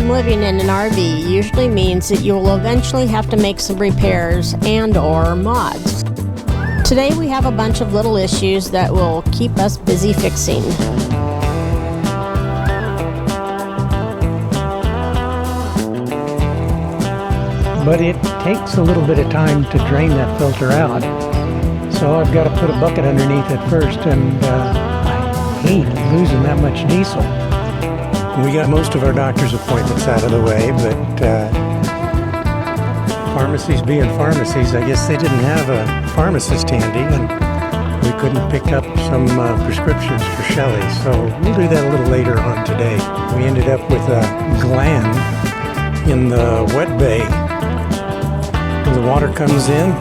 living in an RV usually means that you will eventually have to make some repairs and/or mods. Today we have a bunch of little issues that will keep us busy fixing. But it takes a little bit of time to drain that filter out. So I've got to put a bucket underneath it first, and I hate losing that much diesel. We got most of our doctor's appointments out of the way, but pharmacies being pharmacies, I guess they didn't have a pharmacist handy, and we couldn't pick up some prescriptions for Shelly, so we'll do that a little later on today. We ended up with a gland in the wet bay. When the water comes in,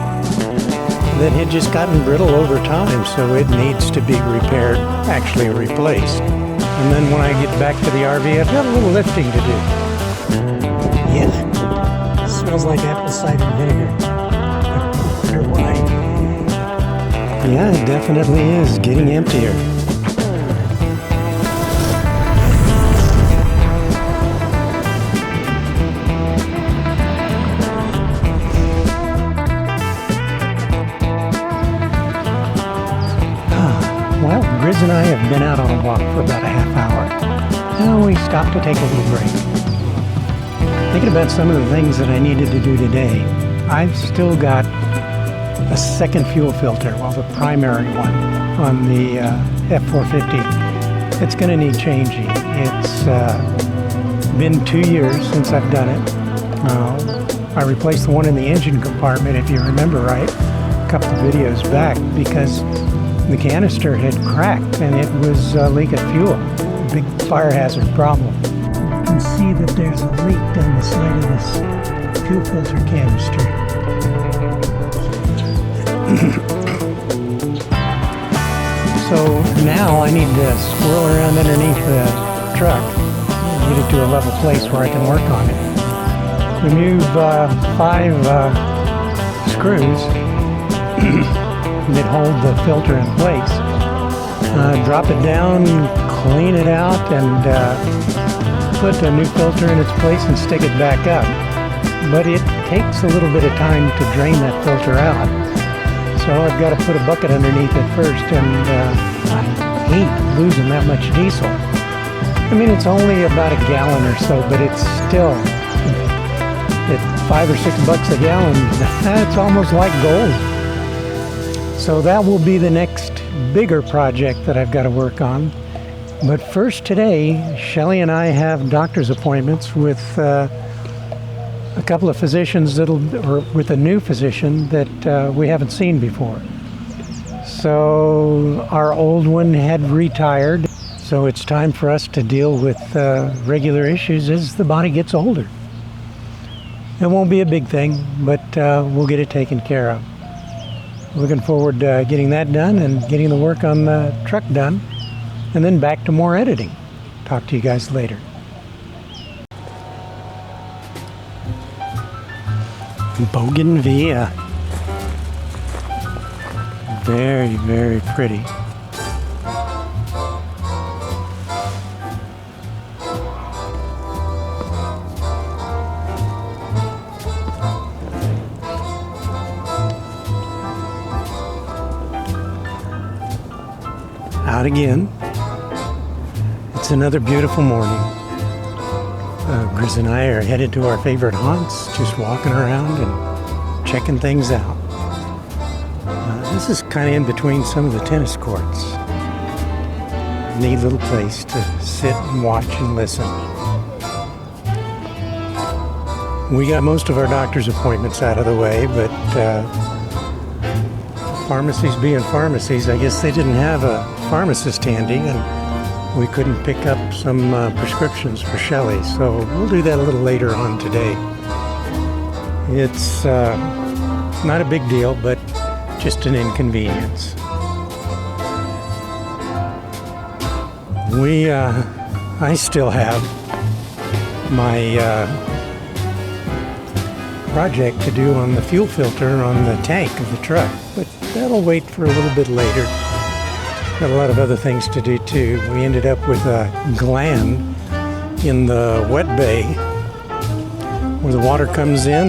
that had just gotten brittle over time, so it needs to be repaired, actually replaced. And then when I get back to the RV, I've got a little lifting to do. Yeah, smells like apple cider vinegar. I wonder why. Yeah, it definitely is getting emptier. Well, Grizz and I have been out on a walk for about a half hour. And we stopped to take a little break. Thinking about some of the things that I needed to do today, I've still got a second fuel filter, well, the primary one on the F450. It's going to need changing. It's been 2 years since I've done it. I replaced the one in the engine compartment, if you remember right, a couple of videos back, because the canister had cracked and it was leaking fuel. Big fire hazard problem. You can see that there's a leak down the side of this fuel filter canister. So now I need to swirl around underneath the truck and get it to a level place where I can work on it. Remove 5 screws that hold the filter in place. Drop it down, clean it out, and put a new filter in its place and stick it back up. But it takes a little bit of time to drain that filter out. So I've got to put a bucket underneath it first, and I hate losing that much diesel. I mean, it's only about a gallon or so, but it's still, at $5 or $6 a gallon, it's almost like gold. So that will be the next bigger project that I've got to work on. But first today, Shelly and I have doctor's appointments with a couple of physicians or with a new physician that we haven't seen before. So our old one had retired, so it's time for us to deal with regular issues as the body gets older. It won't be a big thing, but we'll get it taken care of. Looking forward to getting that done and getting the work on the truck done, and then back to more editing. Talk to you guys later. Bougainvillea. Very, very pretty. Out again. It's another beautiful morning. Grizz and I are headed to our favorite haunts, just walking around and checking things out. This is kind of in between some of the tennis courts. Neat little place to sit and watch and listen. We got most of our doctor's appointments out of the way, but pharmacies being pharmacies, I guess they didn't have a pharmacist handy, and we couldn't pick up some prescriptions for Shelly, so we'll do that a little later on today. It's not a big deal, but just an inconvenience. I still have my project to do on the fuel filter on the tank of the truck, but that'll wait for a little bit later. Got a lot of other things to do too. We ended up with a gland in the wet bay where the water comes in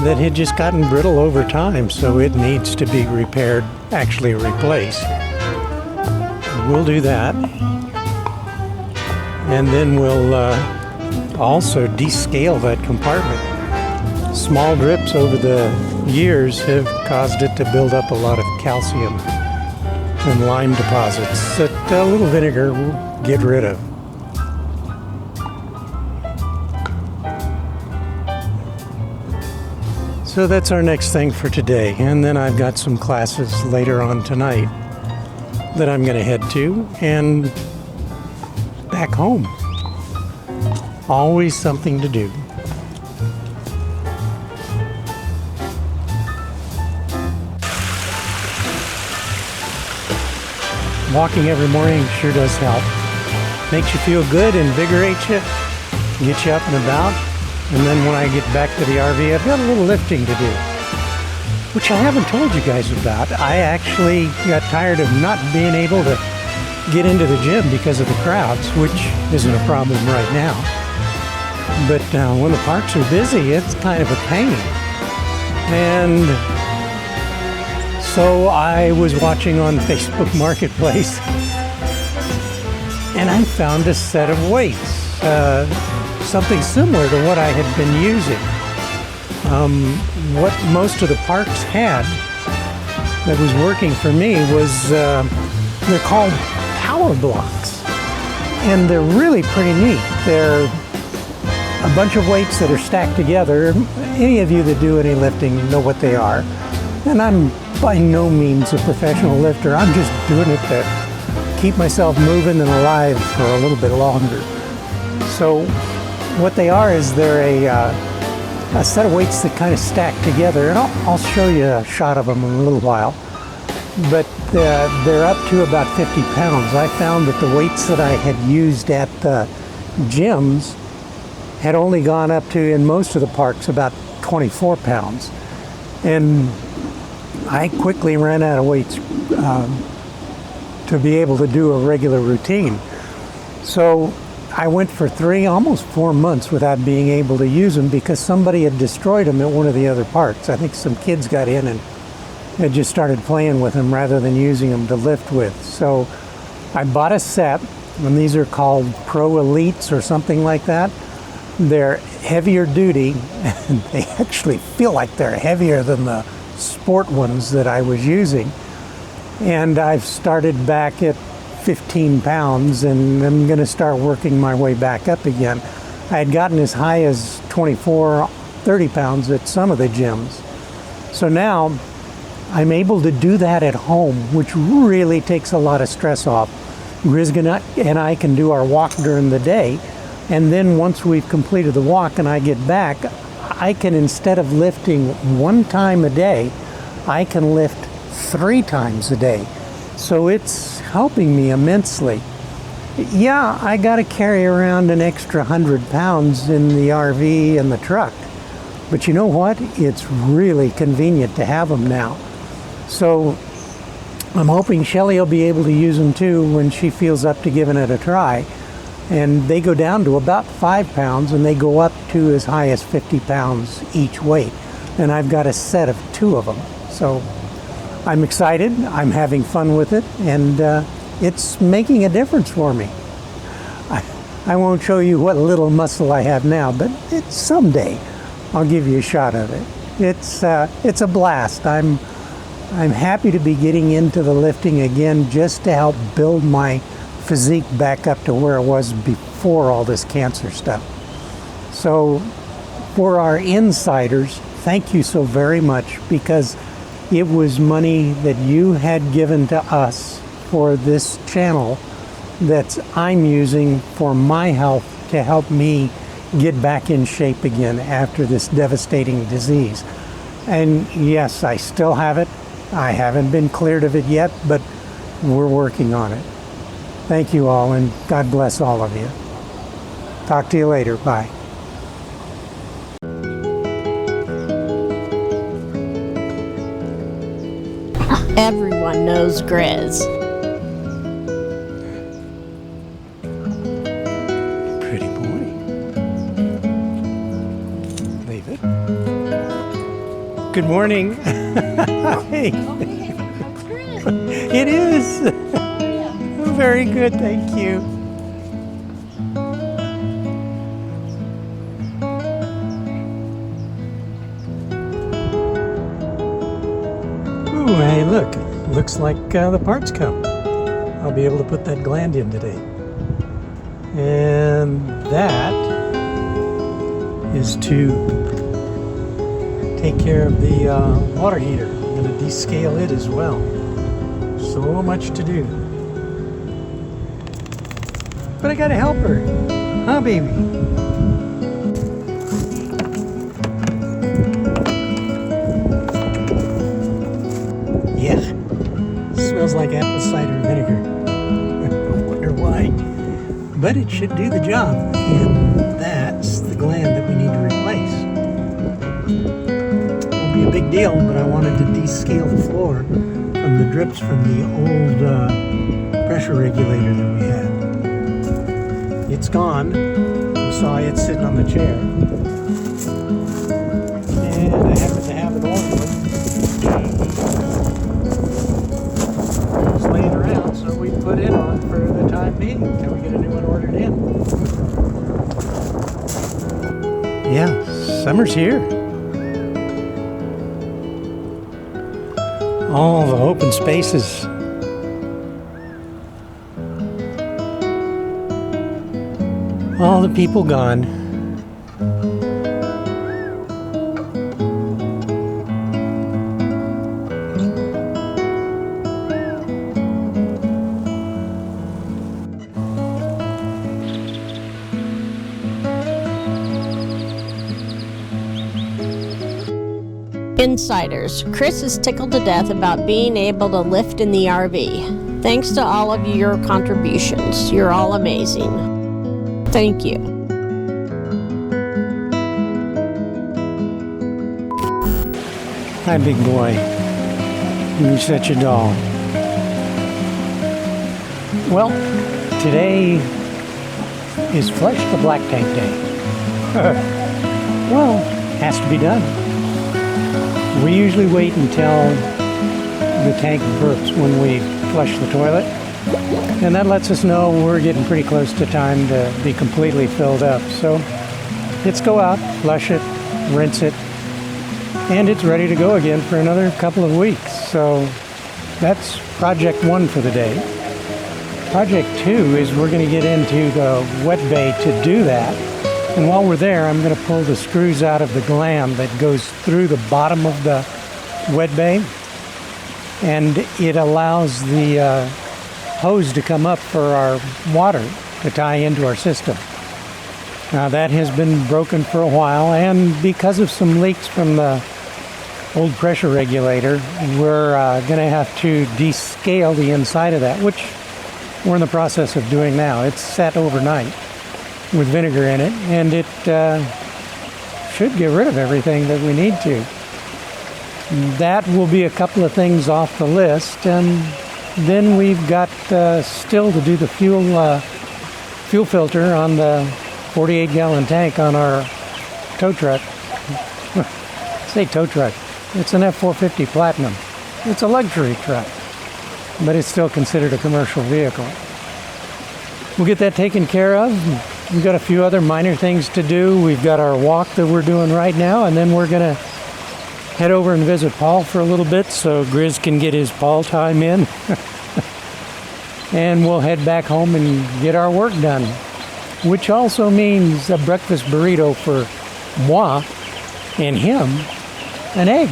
that had just gotten brittle over time, so it needs to be repaired, actually replaced. We'll do that. And then we'll also descale that compartment. Small drips over the years have caused it to build up a lot of calcium and lime deposits that a little vinegar will get rid of. So that's our next thing for today. And then I've got some classes later on tonight that I'm going to head to and back home. Always something to do. Walking every morning sure does help. Makes you feel good, invigorates you, gets you up and about. And then when I get back to the RV, I've got a little lifting to do, which I haven't told you guys about. I actually got tired of not being able to get into the gym because of the crowds, which isn't a problem right now. But when the parks are busy, it's kind of a pain. And so I was watching on Facebook Marketplace, and I found a set of weights. Something similar to what I had been using. What most of the parks had that was working for me was, they're called power blocks. And they're really pretty neat. They're a bunch of weights that are stacked together. Any of you that do any lifting know what they are. And I'm by no means a professional lifter. I'm just doing it to keep myself moving and alive for a little bit longer. So what they are is they're a set of weights that kind of stack together, and I'll show you a shot of them in a little while. But they're up to about 50 pounds. I found that the weights that I had used at the gyms had only gone up to, in most of the parks, about 24 pounds. And I quickly ran out of weights to be able to do a regular routine. So I went for almost 4 months without being able to use them because somebody had destroyed them at one of the other parks. I think some kids got in and had just started playing with them rather than using them to lift with. So I bought a set, and these are called Pro Elites or something like that. They're heavier duty, and they actually feel like they're heavier than the sport ones that I was using. And I've started back at 15 pounds, and I'm going to start working my way back up again. I had gotten as high as 24, 30 pounds at some of the gyms. So now I'm able to do that at home, which really takes a lot of stress off. Grizz and I can do our walk during the day, and then once we've completed the walk and I get back, I can, instead of lifting 1 time a day, I can lift 3 times a day. So it's helping me immensely. Yeah, I got to carry around an extra 100 pounds in the RV and the truck. But you know what? It's really convenient to have them now. So I'm hoping Shelly will be able to use them too when she feels up to giving it a try. And they go down to about 5 pounds, and they go up to as high as 50 pounds each weight. And I've got a set of 2 of them. So I'm excited, I'm having fun with it, and it's making a difference for me. I won't show you what little muscle I have now, but someday I'll give you a shot of it. It's a blast. I'm happy to be getting into the lifting again just to help build my physique back up to where it was before all this cancer stuff. So for our insiders, thank you so very much, because it was money that you had given to us for this channel that I'm using for my health to help me get back in shape again after this devastating disease. And yes, I still have it. I haven't been cleared of it yet, but we're working on it. Thank you all, and God bless all of you. Talk to you later. Bye. Everyone knows Grizz. Pretty boy. Good morning. Hey. It is. Very good, thank you. Ooh, hey, look. Looks like the parts come. I'll be able to put that gland in today. And that is to take care of the water heater. I'm going to descale it as well. So much to do. But I got a helper. Huh, baby? Yeah. Smells like apple cider vinegar. I wonder why. But it should do the job. And that's the gland that we need to replace. Won't be a big deal, but I wanted to descale the floor from the drips from the old pressure regulator that we had. It's gone. You saw it sitting on the chair. And I happen to have an old one. It's laying around, so we put it on for the time being until we get a new one ordered in. Yeah, summer's here. All the open spaces. All the people gone. Insiders, Chris is tickled to death about being able to lift in the RV. Thanks to all of your contributions. You're all amazing. Thank you. Hi, big boy. You're such a doll. Well, today is Flush the Black Tank Day. Well, has to be done. We usually wait until the tank burps when we flush the toilet, and that lets us know we're getting pretty close to time to be completely filled up. So let's go out, flush it, rinse it, and it's ready to go again for another couple of weeks. So that's project 1 for the day. Project 2 is we're going to get into the wet bay to do that. And while we're there, I'm going to pull the screws out of the gland that goes through the bottom of the wet bay. And it allows the hose to come up for our water to tie into our system. Now that has been broken for a while, and because of some leaks from the old pressure regulator, we're going to have to descale the inside of that, which we're in the process of doing now. It's sat overnight with vinegar in it, and it should get rid of everything that we need to. That will be a couple of things off the list, and then we've got still to do the fuel filter on the 48-gallon tank on our tow truck. Say tow truck. It's an F-450 Platinum. It's a luxury truck, but it's still considered a commercial vehicle. We'll get that taken care of. We've got a few other minor things to do. We've got our walk that we're doing right now, and then we're going to head over and visit Paul for a little bit so Grizz can get his Paul time in. And we'll head back home and get our work done, which also means a breakfast burrito for moi and him, an egg.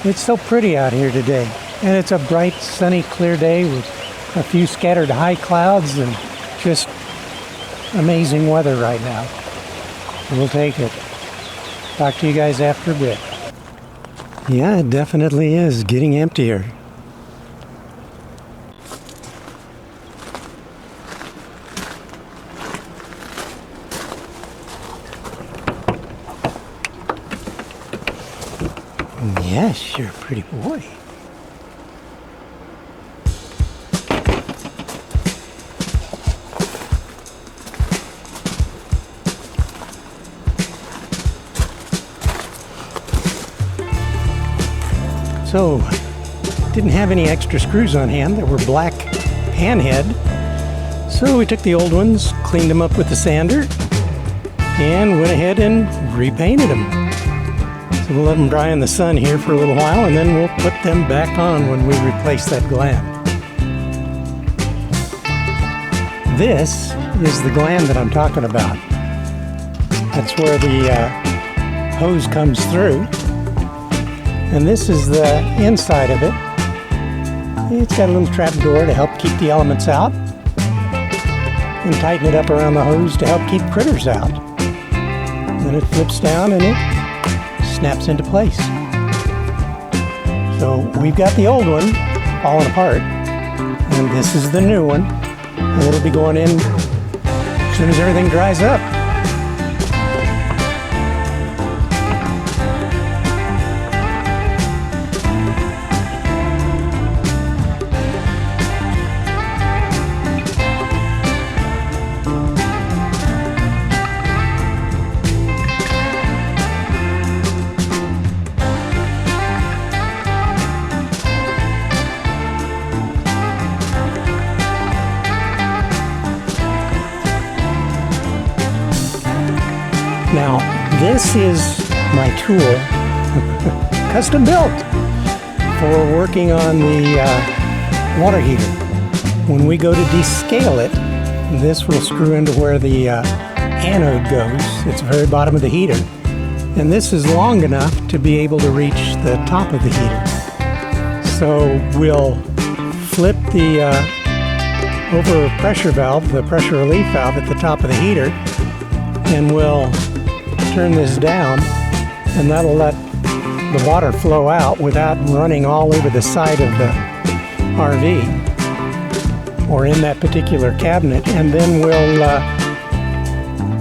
It's so pretty out here today, and it's a bright, sunny, clear day with a few scattered high clouds and just amazing weather right now. We'll take it. Talk to you guys after a bit. Yeah, it definitely is getting emptier. Yes, you're a pretty boy. So, didn't have any extra screws on hand that were black panhead. So we took the old ones, cleaned them up with the sander, and went ahead and repainted them. So we'll let them dry in the sun here for a little while, and then we'll put them back on when we replace that gland. This is the gland that I'm talking about. That's where the hose comes through. And this is the inside of it. It's got a little trap door to help keep the elements out, and tighten it up around the hose to help keep critters out. Then it flips down and it snaps into place. So we've got the old one falling apart, and this is the new one, and it'll be going in as soon as everything dries up. Now, this is my tool, custom built, for working on the water heater. When we go to descale it, this will screw into where the anode goes. It's the very bottom of the heater. And this is long enough to be able to reach the top of the heater. So we'll flip the overpressure valve, the pressure relief valve at the top of the heater, and we'll turn this down, and that'll let the water flow out without running all over the side of the RV or in that particular cabinet. And then we'll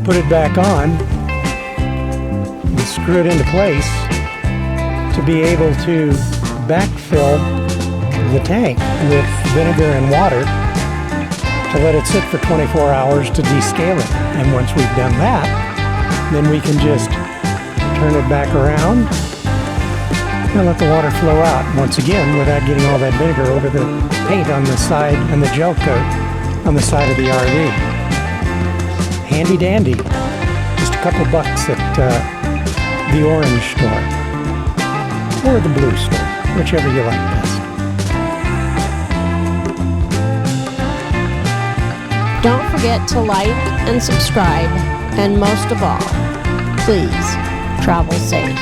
put it back on and screw it into place to be able to backfill the tank with vinegar and water to let it sit for 24 hours to descale it. And once we've done that, then we can just turn it back around and let the water flow out once again without getting all that vinegar over the paint on the side and the gel coat on the side of the RV. Handy dandy. Just a couple bucks at the orange store or the blue store, whichever you like best. Don't forget to like and subscribe, and most of all, please travel safe.